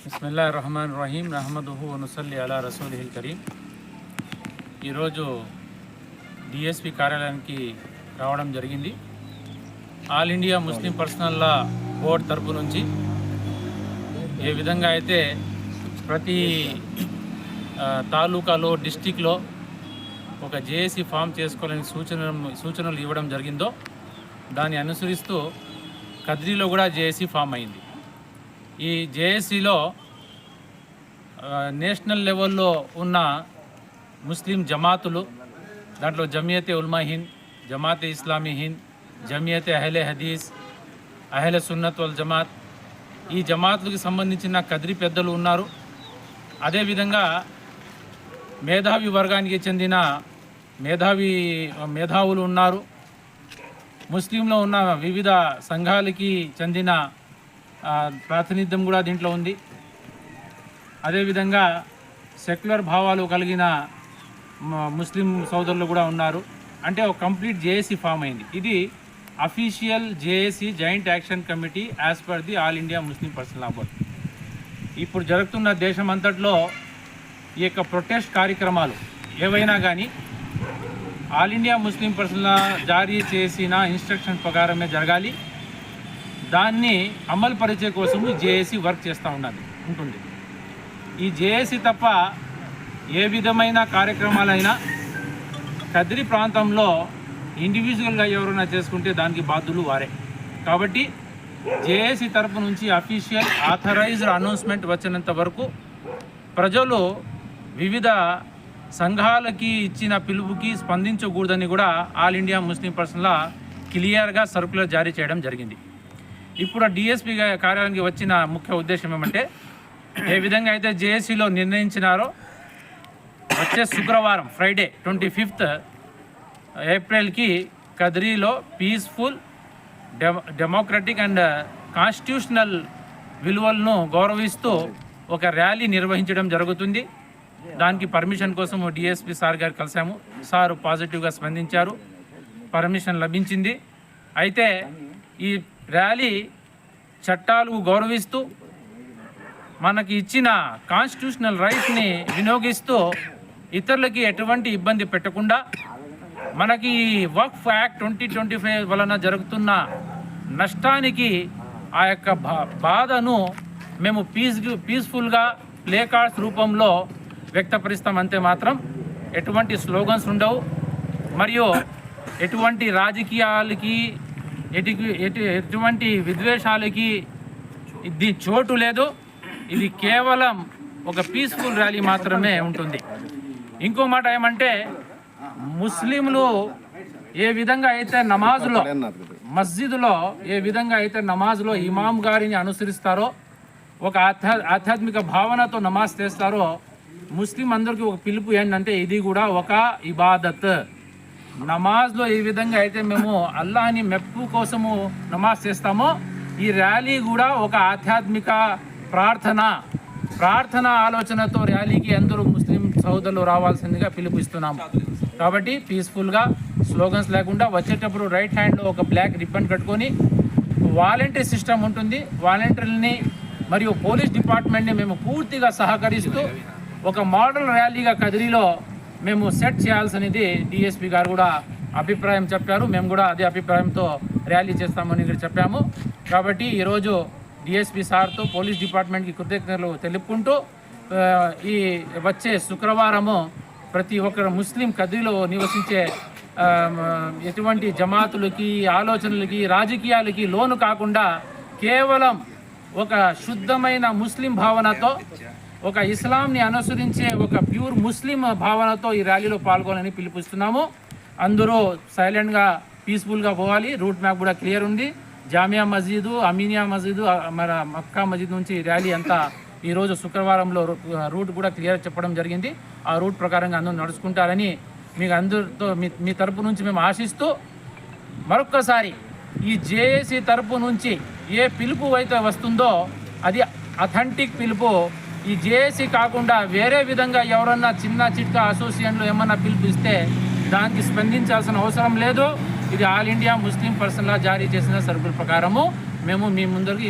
బిస్మిల్లాహిర్ రహమానిర్ రహీం నహ్మదుహు వ నుసల్లి అలా రసూలిహిల్ కరీం. ఈరోజు డిఎస్పి కార్యాలయానికి రావడం జరిగింది. ఆల్ ఇండియా ముస్లిం పర్సనల్ లా బోర్డ్ తరపు నుంచి ఏ విధంగా అయితే ప్రతి తాలూకాలో డిస్టిక్లో ఒక జేఏసీ ఫామ్ చేసుకోవాలని సూచనలు ఇవ్వడం జరిగిందో దాన్ని అనుసరిస్తూ కద్రీలో కూడా జేఏసీ ఫామ్ అయింది. ఈ జేఏసీలో నేషనల్ లెవెల్లో ఉన్న ముస్లిం జమాతులు, దాంట్లో జమియతే ఉల్మా హింద్, జమాతే ఇస్లామీ హింద్, జమియతే అహ్లే హదీస్, అహ్లే సున్నత్ వల్ జమాత్, ఈ జమాతులకు సంబంధించిన కద్రీ పెద్దలు ఉన్నారు. అదేవిధంగా మేధావి వర్గానికి చెందిన మేధావులు ఉన్నారు. ముస్లింలో ఉన్న వివిధ సంఘాలకి చెందిన ప్రాతినిధ్యం కూడా దీంట్లో ఉంది. అదేవిధంగా సెక్యులర్ భావాలు కలిగిన ముస్లిం సోదరులు కూడా ఉన్నారు. అంటే ఒక కంప్లీట్ జేఏసీ ఫామ్ అయింది. ఇది official JAC joint action committee as per the all India Muslim personal law board. ఇప్పుడు జరుగుతున్న దేశం అంతట్లో ఈ యొక్క ప్రొటెస్ట్ కార్యక్రమాలు ఏవైనా కానీ ఆల్ ఇండియా ముస్లిం పర్సనల్ లా జారీ చేసిన ఇన్స్ట్రక్షన్ ప్రకారమే జరగాలి. దాన్ని అమలు పరిచే కోసం ఈ జేఏసీ వర్క్ చేస్తూ ఉంటుంది. ఈ జేఏసీ తప్ప ఏ విధమైన కార్యక్రమాలైనా కద్రీ ప్రాంతంలో ఇండివిజువల్గా ఎవరైనా చేసుకుంటే దానికి బాధ్యులు వారే. కాబట్టి జేఏసీ తరపు నుంచి అఫీషియల్ ఆథరైజ్డ్ అనౌన్స్మెంట్ వచ్చినంత వరకు ప్రజలు వివిధ సంఘాలకి ఇచ్చిన పిలుపుకి స్పందించకూడదని కూడా ఆల్ ఇండియా ముస్లిం పర్సనల్ లా క్లియర్గా సర్క్యులర్ జారీ చేయడం జరిగింది. ఇప్పుడు డిఎస్పీ కార్యాలయానికి వచ్చిన ముఖ్య ఉద్దేశం ఏమంటే, ఏ విధంగా అయితే జేఏసీలో నిర్ణయించినారో వచ్చే శుక్రవారం ఫ్రైడే 25th ఏప్రిల్కి కద్రీలో పీస్ఫుల్, డెమోక్రటిక్ అండ్ కాన్స్టిట్యూషనల్ విలువలను గౌరవిస్తూ ఒక ర్యాలీ నిర్వహించడం జరుగుతుంది. దానికి పర్మిషన్ కోసం డిఎస్పీ సార్ గారు కలిసాము. సార్ పాజిటివ్గా స్పందించారు, పర్మిషన్ లభించింది. అయితే ఈ ర్యాలీ చట్టాలు గౌరవిస్తూ మనకి ఇచ్చిన కాన్స్టిట్యూషనల్ రైట్స్ని వినియోగిస్తూ ఇతరులకి ఎటువంటి ఇబ్బంది పెట్టకుండా మనకి వక్ఫ్ యాక్ట్ 2025 వలన జరుగుతున్న నష్టానికి ఆ యొక్క బాధను మేము పీస్ఫుల్గా ప్లే కార్డ్స్ రూపంలో వ్యక్తపరుస్తాం. అంతే మాత్రం ఎటువంటి స్లోగన్స్ ఉండవు, మరియు ఎటువంటి రాజకీయాలకి ఎటువంటి విద్వేషాలకి ఇది చోటు లేదు. ఇది కేవలం ఒక పీస్ఫుల్ ర్యాలీ మాత్రమే ఉంటుంది. ఇంకో మాట ఏమంటే, ముస్లింలు ఏ విధంగా అయితే నమాజ్లో మస్జిద్లో ఏ విధంగా అయితే నమాజ్లో ఇమాం గారిని అనుసరిస్తారో, ఒక ఆధ్యాత్మిక భావనతో నమాజ్ చేస్తారో, ముస్లిం అందరికీ ఒక పిలుపు ఏంటంటే ఇది కూడా ఒక ఇబాదత్. నమాజ్లో ఏ విధంగా అయితే మేము అల్లాహని మెప్పు కోసము నమాజ్ చేస్తామో, ఈ ర్యాలీ కూడా ఒక ఆధ్యాత్మిక ప్రార్థన ఆలోచనతో ర్యాలీకి అందరూ ముస్లిం సోదరులు రావాల్సిందిగా పిలుపుస్తున్నాము. కాబట్టి పీస్ఫుల్గా, స్లోగన్స్ లేకుండా వచ్చేటప్పుడు రైట్ హ్యాండ్లో ఒక బ్లాక్ రిబ్బన్ కట్టుకొని, వాలంటరీ సిస్టమ్ ఉంటుంది. వాలంటీర్లని మరియు పోలీస్ డిపార్ట్మెంట్ని మేము పూర్తిగా సహకరిస్తూ ఒక మోడల్ ర్యాలీగా కద్రీలో మేము సెట్ చేయాల్సినది డిఎస్పీ గారు కూడా అభిప్రాయం చెప్పారు. మేము కూడా అదే అభిప్రాయంతో ర్యాలీ చేస్తామని ఇక్కడ చెప్పాము. కాబట్టి ఈరోజు డిఎస్పీ సార్తో పోలీస్ డిపార్ట్మెంట్కి కృతజ్ఞతలు తెలుపుకుంటూ, ఈ వచ్చే శుక్రవారము ప్రతి ఒక్కరు ముస్లిం కద్రీలో నివసించే ఎటువంటి జమాతులకి, ఆలోచనలకి, రాజకీయాలకి లోను కాకుండా కేవలం ఒక శుద్ధమైన ముస్లిం భావనతో, ఒక ఇస్లాంని అనుసరించే ఒక ప్యూర్ ముస్లిం భావనతో ఈ ర్యాలీలో పాల్గొనాలని పిలుపుస్తున్నాము. అందరూ సైలెంట్గా, పీస్ఫుల్గా పోవాలి. రూట్ మ్యాప్ కూడా క్లియర్ ఉంది. జామియా మస్జిద్, అమీనియా మస్జిద్, మన మక్కా మస్జిద్ నుంచి ర్యాలీ అంతా ఈరోజు శుక్రవారంలో రూట్ కూడా క్లియర్ చెప్పడం జరిగింది. ఆ రూట్ ప్రకారంగా అందరూ నడుచుకుంటారని మీకు అందరితో మీ తరపు నుంచి మేము ఆశిస్తూ, మరొక్కసారి ఈ జేఏసీ తరపు నుంచి ఏ పిలుపు అయితే వస్తుందో అది అథెంటిక్ పిలుపు. ఈ జేఏసీ కాకుండా వేరే విధంగా ఎవరన్నా చిన్న చిట్కా అసోసియేషన్లు ఏమన్నా పిలిపిస్తే దానికి స్పందించాల్సిన అవసరం లేదు. ఇది ఆల్ ఇండియా ముస్లిం పర్సనల్ లా జారీ చేసిన సర్కుల్ ప్రకారము మేము మీ ముందరికి